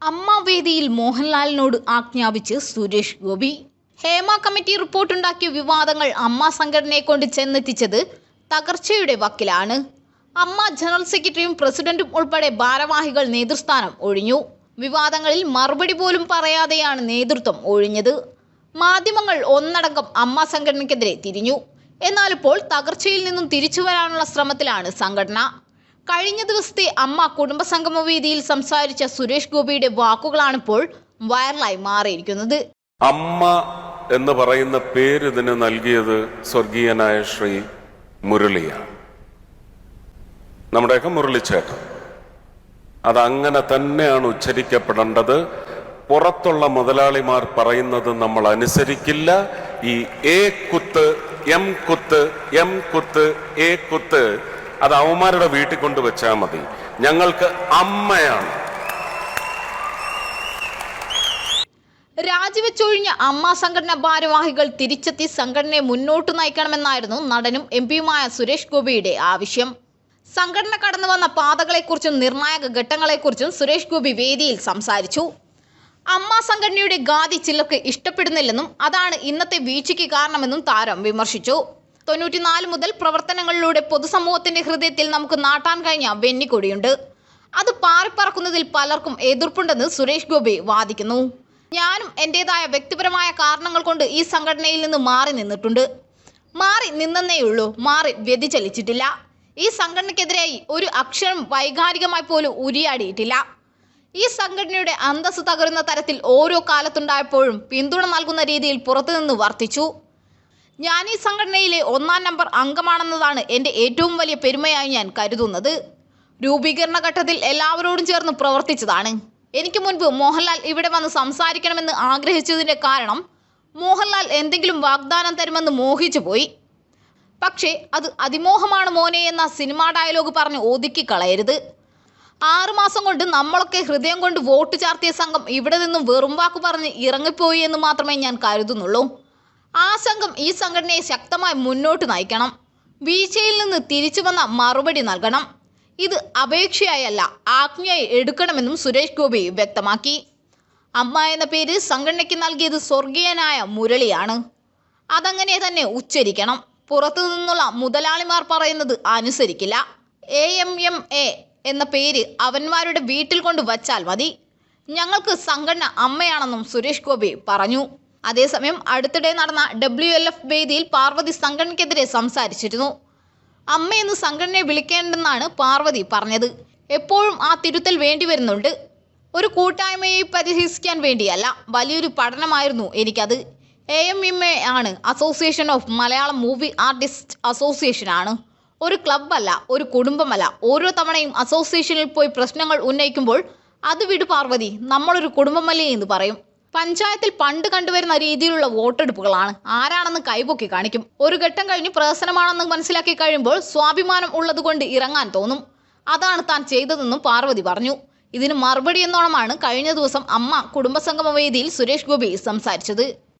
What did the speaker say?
അമ്മ വേദിയിൽ മോഹൻലാലിനോട് ആജ്ഞാപിച്ച് സുരേഷ് ഗോപി. ഹേമ കമ്മിറ്റി റിപ്പോർട്ടുണ്ടാക്കിയ വിവാദങ്ങൾ അമ്മ സംഘടനയെ കൊണ്ട് ചെന്നെത്തിച്ചത് തകർച്ചയുടെ വക്കിലാണ്. അമ്മ ജനറൽ സെക്രട്ടറിയും പ്രസിഡന്റും ഉൾപ്പെടെ ഭാരവാഹികൾ നേതൃസ്ഥാനം ഒഴിഞ്ഞു. വിവാദങ്ങളിൽ മറുപടി പോലും പറയാതെയാണ് നേതൃത്വം ഒഴിഞ്ഞത്. മാധ്യമങ്ങൾ ഒന്നടങ്കം അമ്മ സംഘടനയ്ക്കെതിരെ തിരിഞ്ഞു. എന്നാൽ ഇപ്പോൾ തകർച്ചയിൽ നിന്നും തിരിച്ചു വരാനുള്ള ശ്രമത്തിലാണ് സംഘടന. കഴിഞ്ഞ ദിവസത്തെ അമ്മ കുടുംബസംഗമ വേദിയിൽ സംസാരിച്ച സുരേഷ് ഗോപിയുടെ വാക്കുകളാണിപ്പോൾ വൈറലായി മാറിയിരിക്കുന്നത്. അമ്മ എന്ന് പറയുന്ന പേര് ഇതിന് നൽകിയത് സ്വർഗീയനായ ശ്രീ മുരളിയാണ്, നമ്മുടെയൊക്കെ മുരളിച്ചേട്ടൻ. അതങ്ങനെ തന്നെയാണ് ഉച്ചരിക്കപ്പെടേണ്ടത്. പുറത്തുള്ള മുതലാളിമാർ പറയുന്നത് നമ്മൾ അനുസരിക്കില്ല. ഈ എ കുത്ത്, എം കുത്ത്, എം കുത്ത്, എ കുത്ത് അത് അവന്മാരുടെ വീട്ടിൽ കൊണ്ടുവച്ചാൽ മതി. ഞങ്ങൾക്ക് അമ്മയാണ്. രാജിവെച്ചൊഴിഞ്ഞ അമ്മ സംഘടനാ ഭാരവാഹികൾ തിരിച്ചെത്തി സംഘടനയെ മുന്നോട്ട് നയിക്കണമെന്നായിരുന്നു നടനും എംപിയുമായ സുരേഷ് ഗോപിയുടെ ആവശ്യം. സംഘടന കടന്നു വന്ന പാതകളെക്കുറിച്ചും നിർണായക ഘട്ടങ്ങളെക്കുറിച്ചും സുരേഷ് ഗോപി വേദിയിൽ സംസാരിച്ചു. അമ്മ സംഘടനയുടെ ഗാതി ചിലർക്ക് ഇഷ്ടപ്പെടുന്നില്ലെന്നും അതാണ് ഇന്നത്തെ വീഴ്ചയ്ക്ക് കാരണമെന്നും താരം വിമർശിച്ചു. 94 മുതൽ പ്രവർത്തനങ്ങളിലൂടെ പൊതുസമൂഹത്തിന്റെ ഹൃദയത്തിൽ നമുക്ക് നാട്ടാൻ കഴിഞ്ഞ വെന്നിക്കൊടിയുണ്ട്. അത് പാറിപ്പറക്കുന്നതിൽ പലർക്കും എതിർപ്പുണ്ടെന്ന് സുരേഷ് ഗോപി വാദിക്കുന്നു. ഞാനും എൻ്റെതായ വ്യക്തിപരമായ കാരണങ്ങൾ കൊണ്ട് ഈ സംഘടനയിൽ നിന്ന് മാറി നിന്നിട്ടുണ്ട്. മാറി നിന്നേയുള്ളൂ, മാറി വ്യതിചലിച്ചിട്ടില്ല. ഈ സംഘടനയ്ക്കെതിരായി ഒരു അക്ഷരം വൈകാരികമായി പോലും ഉരിയാടിയിട്ടില്ല. ഈ സംഘടനയുടെ അന്തസ്സ് തകരുന്ന തരത്തിൽ ഓരോ കാലത്തുണ്ടായപ്പോഴും പിന്തുണ നൽകുന്ന രീതിയിൽ പുറത്തുനിന്ന് വർത്തിച്ചു. ഞാൻ ഈ സംഘടനയിലെ 1-ാം നമ്പർ അംഗമാണെന്നതാണ് എൻ്റെ ഏറ്റവും വലിയ പെരുമയായി ഞാൻ കരുതുന്നത്. രൂപീകരണ ഘട്ടത്തിൽ എല്ലാവരോടും ചേർന്ന് പ്രവർത്തിച്ചതാണ്. എനിക്ക് മുൻപ് മോഹൻലാൽ ഇവിടെ വന്ന് സംസാരിക്കണമെന്ന് ആഗ്രഹിച്ചതിൻ്റെ കാരണം മോഹൻലാൽ എന്തെങ്കിലും വാഗ്ദാനം തരുമെന്ന് മോഹിച്ചു പോയി. പക്ഷേ അത് അതിമോഹമാണ് മോനെ എന്ന സിനിമാ ഡയലോഗ് പറഞ്ഞ് ഒതുക്കിക്കളയരുത്. 6 മാസം കൊണ്ട് നമ്മളൊക്കെ ഹൃദയം കൊണ്ട് വോട്ട് ചാർത്തിയ സംഘം ഇവിടെ നിന്നും വെറും വാക്ക് പറഞ്ഞ് ഇറങ്ങിപ്പോയി എന്ന് മാത്രമേ ഞാൻ കരുതുന്നുള്ളൂ. ആ സംഘം ഈ സംഘടനയെ ശക്തമായി മുന്നോട്ട് നയിക്കണം. വീഴ്ചയിൽ നിന്ന് തിരിച്ചു വന്ന മറുപടി നൽകണം. ഇത് അപേക്ഷയായല്ല, ആജ്ഞയായി എടുക്കണമെന്നും സുരേഷ് ഗോപി വ്യക്തമാക്കി. അമ്മ എന്ന പേര് സംഘടനയ്ക്ക് നൽകിയത് സ്വർഗീയനായ മുരളിയാണ്. അതങ്ങനെ തന്നെ ഉച്ചരിക്കണം. പുറത്തു നിന്നുള്ള മുതലാളിമാർ പറയുന്നത് അനുസരിക്കില്ല. AMMA എന്ന പേര് അവന്മാരുടെ വീട്ടിൽ കൊണ്ട് വച്ചാൽ മതി. ഞങ്ങൾക്ക് സംഘടന അമ്മയാണെന്നും സുരേഷ് ഗോപി പറഞ്ഞു. അതേസമയം അടുത്തിടെ നടന്ന WLF വേദിയിൽ പാർവതി സംഘടനയ്ക്കെതിരെ സംസാരിച്ചിരുന്നു. അമ്മയെന്ന് സംഘടനയെ വിളിക്കേണ്ടെന്നാണ് പാർവതി പറഞ്ഞത്. എപ്പോഴും ആ തിരുത്തൽ വേണ്ടി വരുന്നുണ്ട്. ഒരു കൂട്ടായ്മയെ പരിഹസിക്കാൻ വേണ്ടിയല്ല, വലിയൊരു പഠനമായിരുന്നു എനിക്കത്. AMMA ആണ്, association of Malayalam movie artist association ആണ്. ഒരു ക്ലബ്ബല്ല, ഒരു കുടുംബമല്ല. ഓരോ തവണയും അസോസിയേഷനിൽ പോയി പ്രശ്നങ്ങൾ ഉന്നയിക്കുമ്പോൾ അത് വിടു പാർവതി, നമ്മളൊരു കുടുംബമല്ലേ എന്ന് പറയും. പഞ്ചായത്തിൽ പണ്ട് കണ്ടുവരുന്ന രീതിയിലുള്ള വോട്ടെടുപ്പുകളാണ്. ആരാണെന്ന് കൈപൊക്കി കാണിക്കും. ഒരു ഘട്ടം കഴിഞ്ഞ് പ്രഹസനമാണെന്ന് മനസ്സിലാക്കി കഴിയുമ്പോൾ സ്വാഭിമാനം ഉള്ളതുകൊണ്ട് ഇറങ്ങാൻ തോന്നും. അതാണ് താൻ ചെയ്തതെന്നും പാർവതി പറഞ്ഞു. ഇതിന് മറുപടി എന്നോണമാണ് കഴിഞ്ഞ ദിവസം അമ്മ കുടുംബസംഗമ വേദിയിൽ സുരേഷ് ഗോപി സംസാരിച്ചത്.